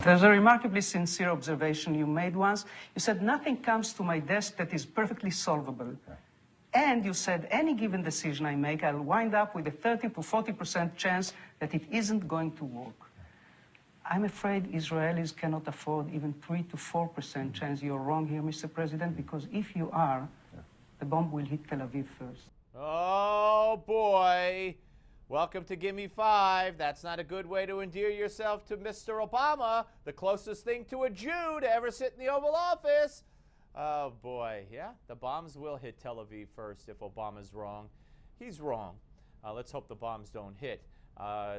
There's a remarkably sincere observation you made once. You said, nothing comes to my desk that is perfectly solvable. And you said, any given decision I make, I'll wind up with a 30 to 40% chance that it isn't going to work. I'm afraid Israelis cannot afford even 3 to 4% chance you're wrong here, Mr. President, because if you are, the bomb will hit Tel Aviv first. Oh, boy. Welcome to Gimme 5. That's not a good way to endear yourself to Mr. Obama, the closest thing to a Jew to ever sit in the Oval Office. Oh, boy. Yeah, the bombs will hit Tel Aviv first if Obama's wrong. He's wrong. Let's hope the bombs don't hit.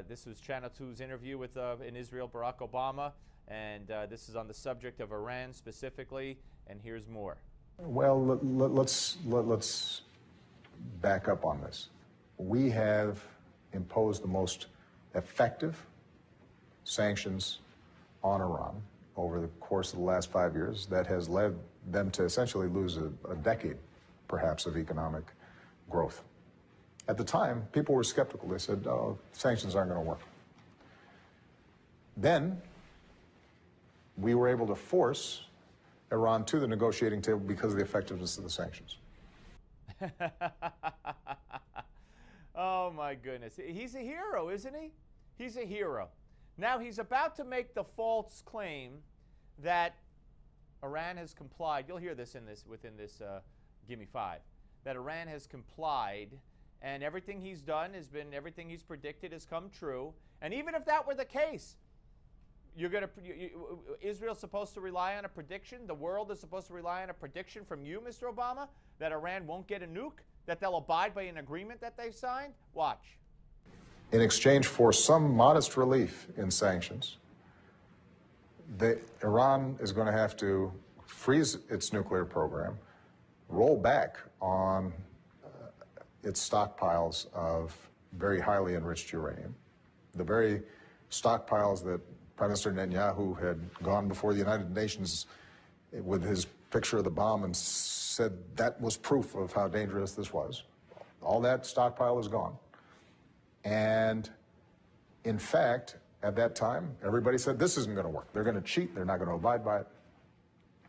This was Channel 2's interview with, in Israel, Barack Obama, and this is on the subject of Iran specifically, and here's more. Well, let's back up on this. We have imposed the most effective sanctions on Iran over the course of the last 5 years that has led them to essentially lose a decade, perhaps, of economic growth. At the time, people were skeptical. They said, oh, sanctions aren't going to work. Then we were able to force Iran to the negotiating table because of the effectiveness of the sanctions. Oh, my goodness. He's a hero, isn't he? He's a hero. Now, he's about to make the false claim that Iran has complied. You'll hear this within this Gimme 5, that Iran has complied and everything he's done has been, everything he's predicted has come true. And even if that were the case, Israel's supposed to rely on a prediction, the world is supposed to rely on a prediction from you, Mr. Obama, that Iran won't get a nuke, that they'll abide by an agreement that they've signed? Watch. In exchange for some modest relief in sanctions, Iran is going to have to freeze its nuclear program, roll back on its stockpiles of very highly enriched uranium, the very stockpiles that Prime Minister Netanyahu had gone before the United Nations with his picture of the bomb and said that was proof of how dangerous this was. All that stockpile is gone. And in fact, at that time, everybody said this isn't going to work. They're going to cheat. They're not going to abide by it.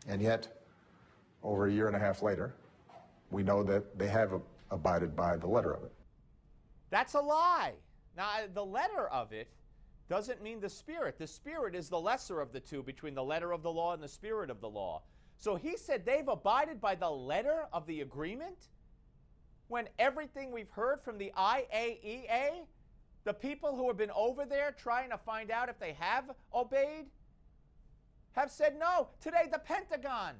And yet, over a year and a half later, we know that they have abided by the letter of it. That's a lie. Now, the letter of it doesn't mean the spirit. The spirit is the lesser of the two between the letter of the law and the spirit of the law. So he said they've abided by the letter of the agreement when everything we've heard from the IAEA, the people who have been over there trying to find out if they have obeyed, have said no. Today, the Pentagon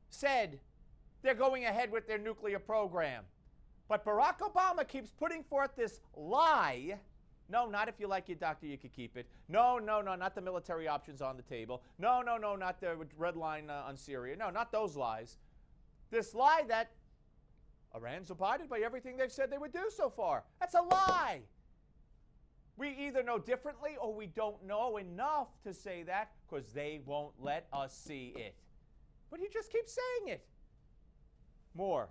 said they're going ahead with their nuclear program. But Barack Obama keeps putting forth this lie. No, not if you like your doctor, you could keep it. No, not the military options on the table. No, not the red line on Syria. No, not those lies. This lie that Iran's abided by everything they've said they would do so far. That's a lie. We either know differently or we don't know enough to say that because they won't let us see it. But he just keeps saying it. More.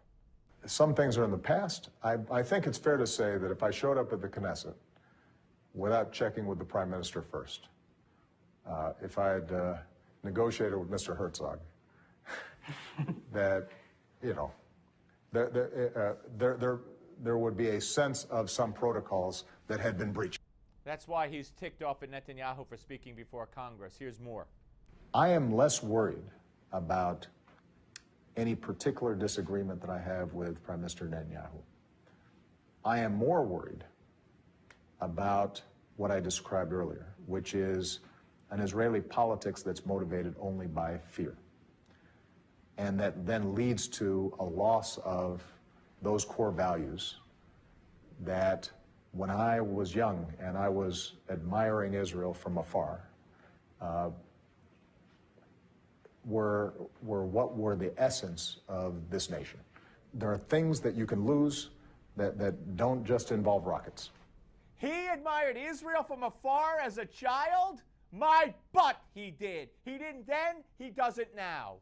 Some things are in the past. I think it's fair to say that if I showed up at the Knesset without checking with the Prime Minister first, if I had negotiated with Mr. Herzog, that, you know, there would be a sense of some protocols that had been breached. That's why he's ticked off at Netanyahu for speaking before Congress. Here's more. I am less worried about any particular disagreement that I have with Prime Minister Netanyahu. I am more worried about what I described earlier, which is an Israeli politics that's motivated only by fear, and that then leads to a loss of those core values that when I was young and I was admiring Israel from afar, were what were the essence of this nation. There are things that you can lose that don't just involve rockets. He admired Israel from afar as a child? My butt he did. He didn't then, he doesn't now.